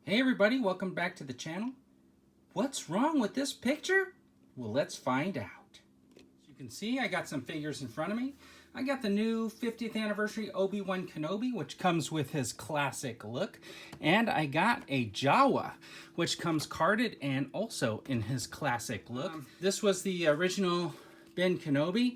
Hey everybody, welcome back to the channel. What's wrong with this picture? Well, let's find out. As you can see, I got some figures in front of me. I got the new 50th anniversary Obi-Wan Kenobi, which comes with his classic look. And I got a Jawa, which comes carded and also in his classic look. This was the original Ben Kenobi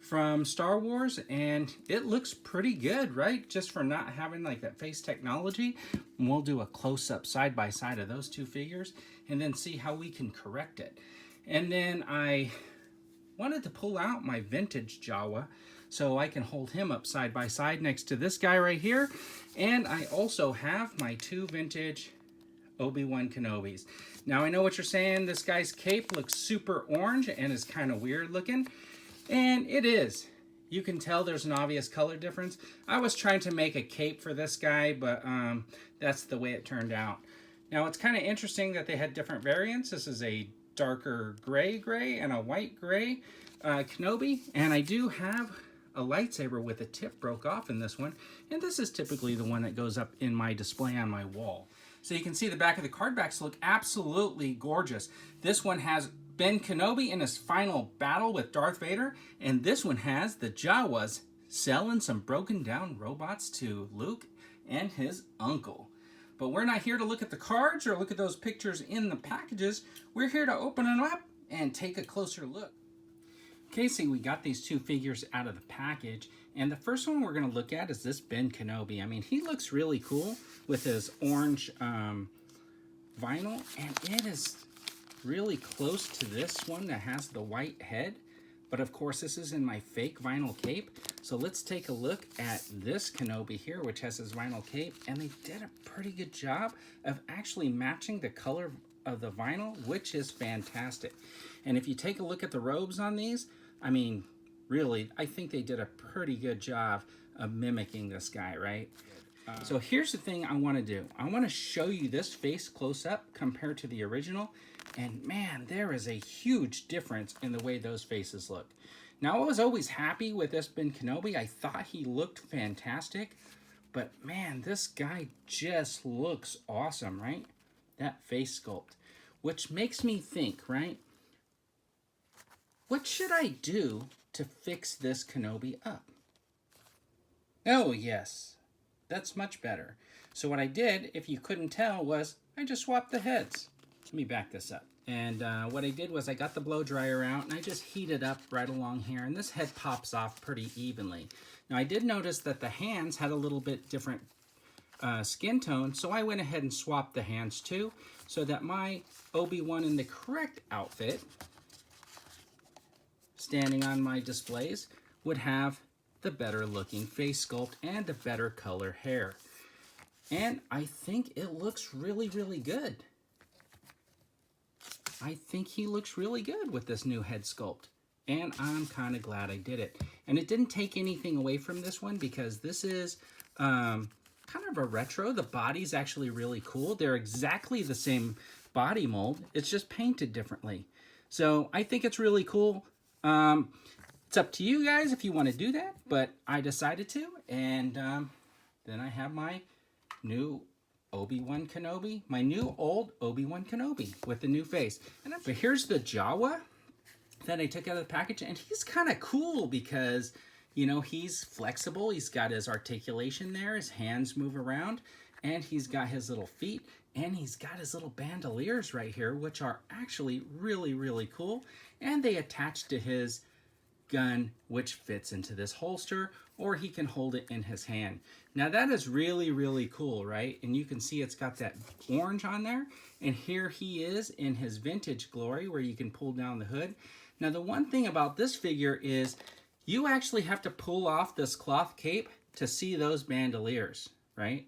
from Star Wars, and it looks pretty good, right? Just for not having like that face technology. And we'll do a close-up side by side of those two figures and then see how we can correct it. And then I wanted to pull out my vintage Jawa so I can hold him up side by side next to this guy right here. And I also have my two vintage Obi-Wan Kenobis. Now I know what you're saying, this guy's cape looks super orange and is kind of weird looking. And it is. You can tell there's an obvious color difference. I was trying to make a cape for this guy, but that's the way it turned out. Now it's kind of interesting that they had different variants. This is a darker gray and a white gray Kenobi. And I do have a lightsaber with a tip broke off in this one. And this is typically the one that goes up in my display on my wall. So you can see the back of the card backs look absolutely gorgeous. This one has Ben Kenobi in his final battle with Darth Vader, and this one has the Jawas selling some broken down robots to Luke and his uncle. But we're not here to look at the cards or look at those pictures in the packages. We're here to open them up and take a closer look. Okay, so we got these two figures out of the package, and the first one we're going to look at is this Ben Kenobi. I mean, he looks really cool with his orange vinyl, and it is really close to this one that has the white head. But of course, this is in my fake vinyl cape. So let's take a look at this Kenobi here, which has his vinyl cape, and they did a pretty good job of actually matching the color of the vinyl, which is fantastic. And if you take a look at the robes on these, I mean, really, I think they did a pretty good job of mimicking this guy, right? So here's the thing I want to do. I want to show you this face close up compared to the original. And man, there is a huge difference in the way those faces look. Now, I was always happy with this Ben Kenobi. I thought he looked fantastic. But man, this guy just looks awesome, right? That face sculpt. Which makes me think, right? What should I do to fix this Kenobi up? Oh, yes. That's much better. So what I did, if you couldn't tell, was I just swapped the heads. Let me back this up. And what I did was I got the blow dryer out and I just heated up right along here, and this head pops off pretty evenly. Now I did notice that the hands had a little bit different skin tone, so I went ahead and swapped the hands too, so that my Obi-Wan in the correct outfit, standing on my displays, would have the better looking face sculpt and the better color hair. And I think it looks really, really good. I think he looks really good with this new head sculpt. And I'm kind of glad I did it. And it didn't take anything away from this one, because this is kind of a retro. The body's actually really cool. They're exactly the same body mold. It's just painted differently. So I think it's really cool. It's up to you guys if you want to do that, but I decided to. And then I have my new Obi-Wan Kenobi, my new old Obi-Wan Kenobi with the new face. But here's the Jawa that I took out of the package, and he's kind of cool because, you know, he's flexible. He's got his articulation there, his hands move around, and he's got his little feet, and he's got his little bandoliers right here, which are actually really, really cool. And they attach to his gun, which fits into this holster, or he can hold it in his hand. Now that is really, really cool, right? And you can see it's got that orange on there, and here he is in his vintage glory where you can pull down the hood. Now the one thing about this figure is you actually have to pull off this cloth cape to see those bandoliers, right?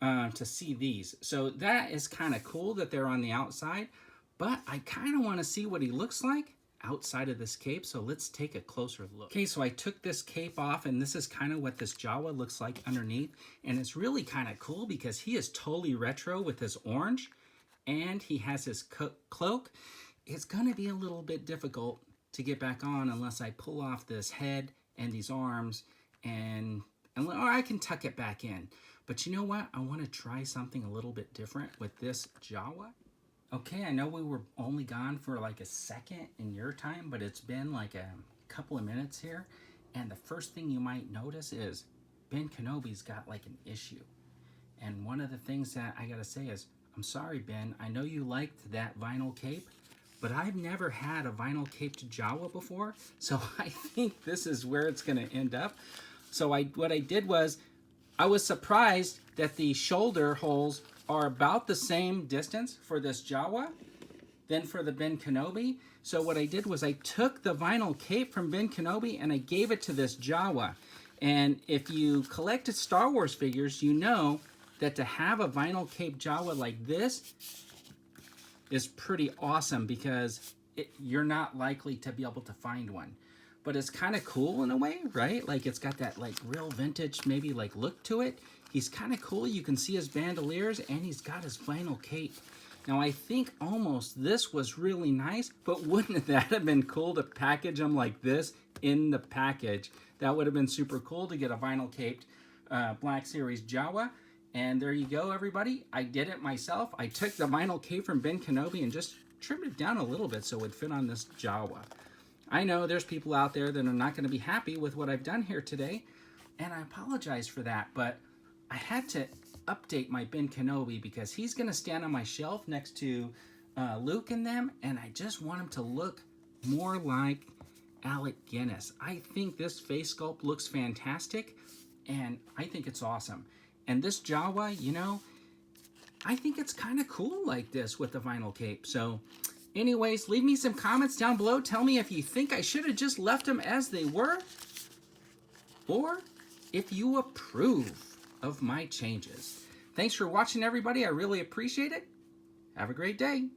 To see these. So that is kind of cool that they're on the outside, but I kind of want to see what he looks like outside of this cape, so let's take a closer look. Okay, so I took this cape off, and this is kind of what this Jawa looks like underneath, and it's really kind of cool because he is totally retro with his orange, and he has his cloak. It's going to be a little bit difficult to get back on unless I pull off this head and these arms, or I can tuck it back in. But you know what? I want to try something a little bit different with this Jawa. Okay, I know we were only gone for like a second in your time, but it's been like a couple of minutes here. And the first thing you might notice is Ben Kenobi's got like an issue. And one of the things that I gotta say is, I'm sorry, Ben, I know you liked that vinyl cape, but I've never had a vinyl caped Jawa before, so I think this is where it's gonna end up. So what I did was, I was surprised that the shoulder holes are about the same distance for this Jawa than for the Ben Kenobi. So what I did was I took the vinyl cape from Ben Kenobi and I gave it to this Jawa. And if you collected Star Wars figures, you know that to have a vinyl cape Jawa like this is pretty awesome, because you're not likely to be able to find one. But it's kind of cool in a way, right? Like it's got that like real vintage maybe like look to it. He's kind of cool. You can see his bandoliers and he's got his vinyl cape. Now I think almost this was really nice, but wouldn't that have been cool to package them like this in the package? That would have been super cool to get a vinyl caped Black Series Jawa. And there you go, everybody. I did it myself. I took the vinyl cape from Ben Kenobi and just trimmed it down a little bit so it would fit on this Jawa. I know there's people out there that are not going to be happy with what I've done here today, and I apologize for that, but I had to update my Ben Kenobi because he's going to stand on my shelf next to Luke and them, and I just want him to look more like Alec Guinness. I think this face sculpt looks fantastic, and I think it's awesome. And this Jawa, you know, I think it's kind of cool like this with the vinyl cape. So anyways, leave me some comments down below. Tell me if you think I should have just left them as they were, or if you approve of my changes. Thanks for watching, everybody. I really appreciate it. Have a great day.